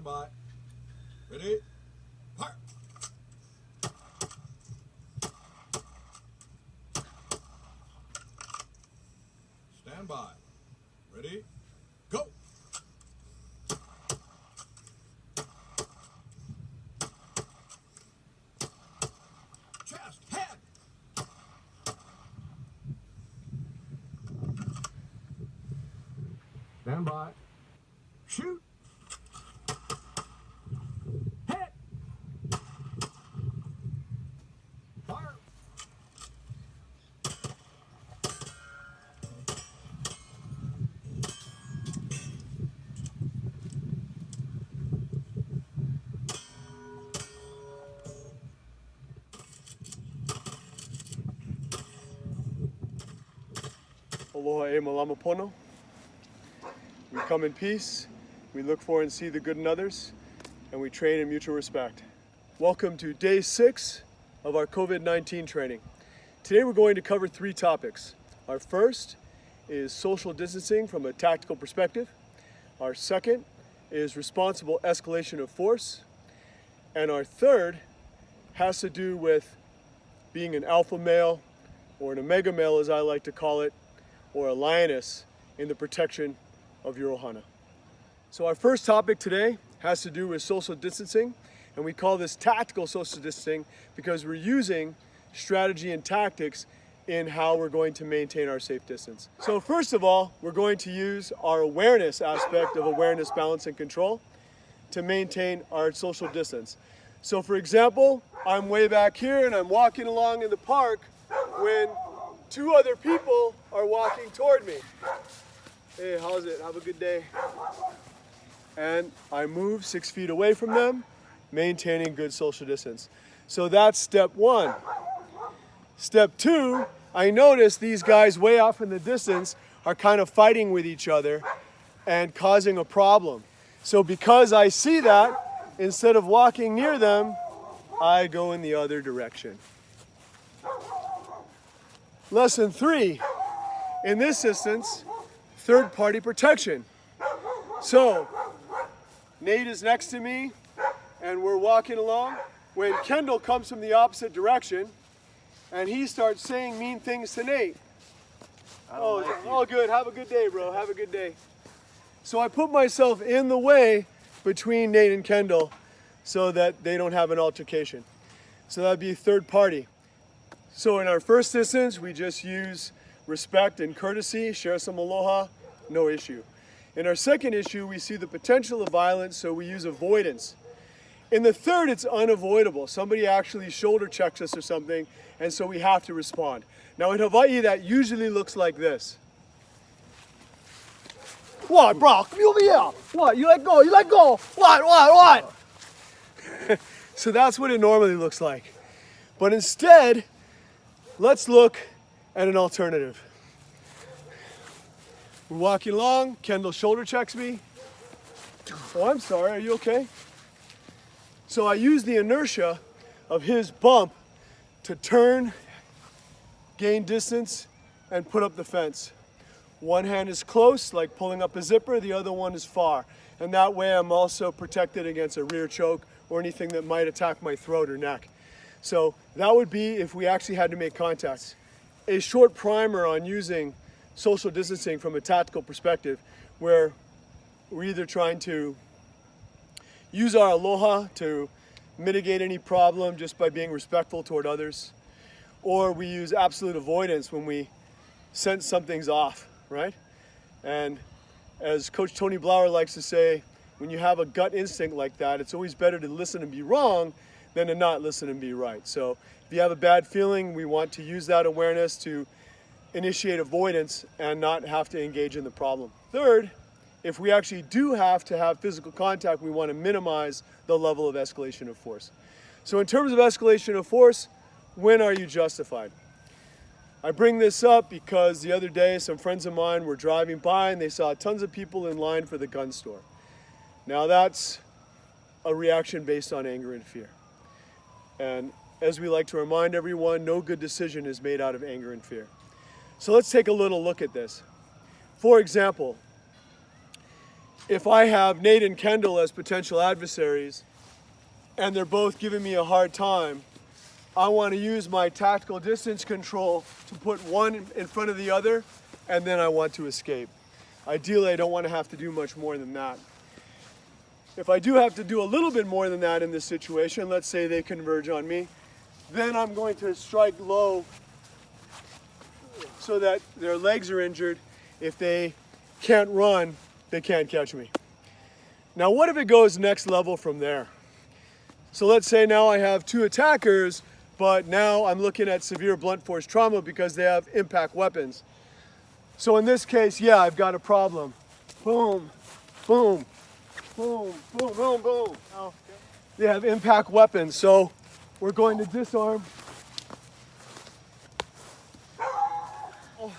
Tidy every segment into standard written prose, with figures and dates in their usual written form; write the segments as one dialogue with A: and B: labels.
A: Stand by. Ready? Fire! Stand by. Ready? Go! Chest, head! Stand by. Shoot! Hit! Fire!
B: Aloha e malama pono. We come in peace, we look for and see the good in others, and we train in mutual respect. Welcome to day 6 of our COVID-19 training. Today we're going to cover 3 topics. Our first is social distancing from a tactical perspective. Our second is responsible escalation of force. And our third has to do with being an alpha male, or an omega male as I like to call it, or a lioness in the protection of your ohana. So our first topic today has to do with social distancing, and we call this tactical social distancing because we're using strategy and tactics in how we're going to maintain our safe distance. So first of all, we're going to use our awareness aspect of awareness, balance, and control to maintain our social distance. So for example, I'm way back here and I'm walking along in the park when 2 other people are walking toward me. Hey, how's it? Have a good day. And I move 6 feet away from them, maintaining good social distance. So that's step 1. Step 2, I notice these guys way off in the distance are kind of fighting with each other and causing a problem. So because I see that, instead of walking near them, I go in the other direction. Lesson 3, in this instance, third-party protection. So, Nate is next to me, and we're walking along, when Kendall comes from the opposite direction, and he starts saying mean things to Nate. Oh, all good, have a good day, bro, have a good day. So I put myself in the way between Nate and Kendall so that they don't have an altercation. So that'd be third party. So in our first instance, we just use respect and courtesy, share some aloha, no issue. In our second issue, we see the potential of violence, so we use avoidance. In the third, it's unavoidable. Somebody actually shoulder checks us or something, and so we have to respond. Now in Hawaii, that usually looks like this. What, bro? Come over here. What? You let go? You let go? What? So that's what it normally looks like. But instead, let's look at an alternative. We're walking along, Kendall shoulder checks me. Oh, I'm sorry, are you okay? So I use the inertia of his bump to turn, gain distance, and put up the fence. One hand is close, like pulling up a zipper, the other one is far. And that way I'm also protected against a rear choke or anything that might attack my throat or neck. So that would be if we actually had to make contact. A short primer on using social distancing from a tactical perspective, where we're either trying to use our aloha to mitigate any problem just by being respectful toward others, or we use absolute avoidance when we sense something's off, right? And as Coach Tony Blauer likes to say, when you have a gut instinct like that, it's always better to listen and be wrong than to not listen and be right. So if you have a bad feeling, we want to use that awareness to initiate avoidance and not have to engage in the problem. Third, if we actually do have to have physical contact, we want to minimize the level of escalation of force. So in terms of escalation of force, when are you justified? I bring this up because the other day some friends of mine were driving by and they saw tons of people in line for the gun store. Now that's a reaction based on anger and fear. And as we like to remind everyone, no good decision is made out of anger and fear. So let's take a little look at this. For example, if I have Nate and Kendall as potential adversaries and they're both giving me a hard time, I want to use my tactical distance control to put one in front of the other, and then I want to escape. Ideally, I don't want to have to do much more than that. If I do have to do a little bit more than that in this situation, let's say they converge on me, then I'm going to strike low so that their legs are injured. If they can't run, they can't catch me. Now, what if it goes next level from there? So let's say now I have two attackers, but now I'm looking at severe blunt force trauma because they have impact weapons. So in this case, yeah, I've got a problem. Boom, boom, boom, boom, boom, boom. Now, they have impact weapons, so we're going to disarm.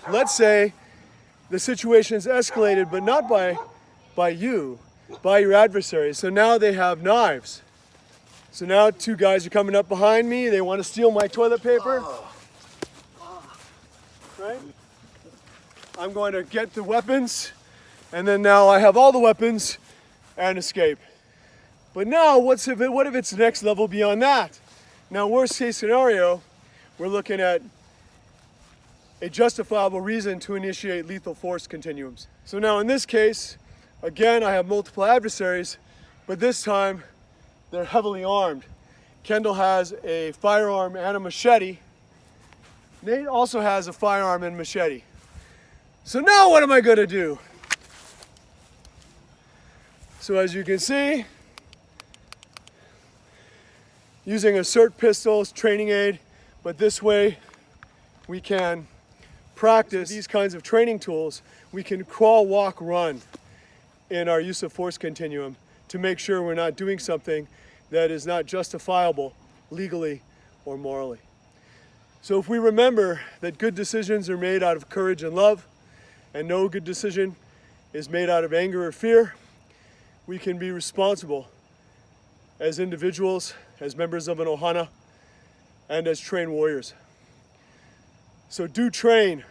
B: Let's say the situation's escalated, but not by you, by your adversary. So now they have knives. So now two guys are coming up behind me. They want to steal my toilet paper. Right? I'm going to get the weapons, and then now I have all the weapons and escape. But now, what if it's the next level beyond that? Now, worst case scenario, we're looking at a justifiable reason to initiate lethal force continuums. So now in this case, again, I have multiple adversaries, but this time they're heavily armed. Kendall has a firearm and a machete. Nate also has a firearm and machete. So now what am I going to do? So as you can see, using assert pistols, training aid, but this way we can practice these kinds of training tools. We can crawl, walk, run in our use of force continuum to make sure we're not doing something that is not justifiable legally or morally. So if we remember that good decisions are made out of courage and love, and no good decision is made out of anger or fear, we can be responsible as individuals, as members of an ohana, and as trained warriors. So do train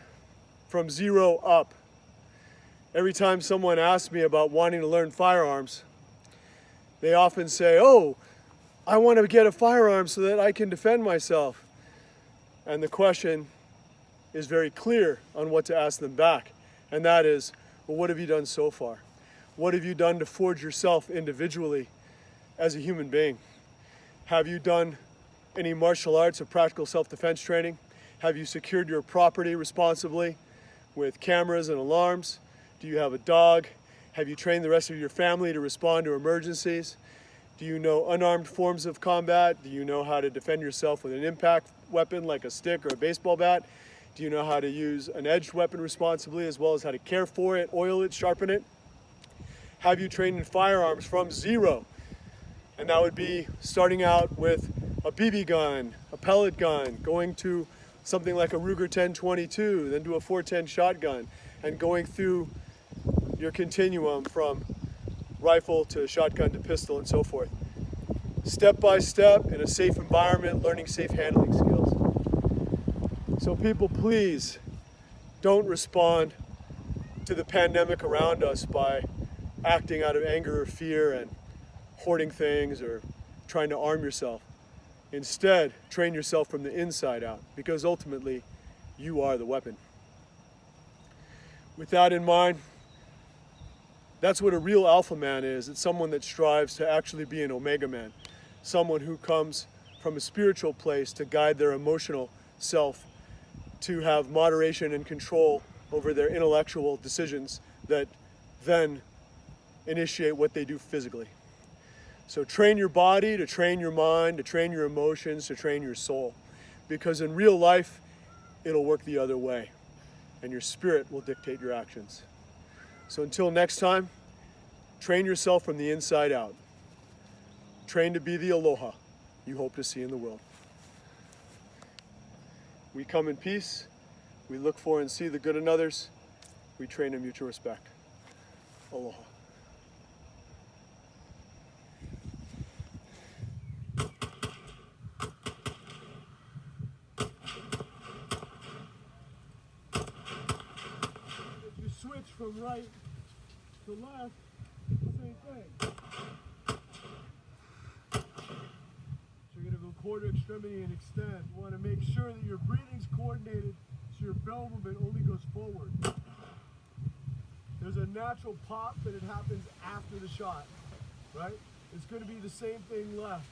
B: from 0 up. Every time someone asks me about wanting to learn firearms, they often say, oh, I want to get a firearm so that I can defend myself. And the question is very clear on what to ask them back. And that is, well, what have you done so far? What have you done to forge yourself individually as a human being? Have you done any martial arts or practical self-defense training? Have you secured your property responsibly with cameras and alarms? Do you have a dog? Have you trained the rest of your family to respond to emergencies? Do you know unarmed forms of combat? Do you know how to defend yourself with an impact weapon like a stick or a baseball bat? Do you know how to use an edged weapon responsibly, as well as how to care for it, oil it, sharpen it? Have you trained in firearms from 0? And that would be starting out with a BB gun, a pellet gun, going to something like a Ruger 1022, then to a 410 shotgun, and going through your continuum from rifle to shotgun to pistol and so forth. Step by step in a safe environment, learning safe handling skills. So people, please don't respond to the pandemic around us by acting out of anger or fear and hoarding things or trying to arm yourself. Instead, train yourself from the inside out, because ultimately you are the weapon. With that in mind, that's what a real alpha man is. It's someone that strives to actually be an omega man, someone who comes from a spiritual place to guide their emotional self, to have moderation and control over their intellectual decisions that then initiate what they do physically. So train your body, to train your mind, to train your emotions, to train your soul. Because in real life, it'll work the other way. And your spirit will dictate your actions. So until next time, train yourself from the inside out. Train to be the aloha you hope to see in the world. We come in peace. We look for and see the good in others. We train in mutual respect. Aloha. If you switch from right to left,
A: Bang.
B: So you're gonna go quarter extremity and extend. You wanna make sure that your breathing's coordinated so your bell movement only goes forward. There's a natural pop, but it happens after the shot, right? It's gonna be the same thing left.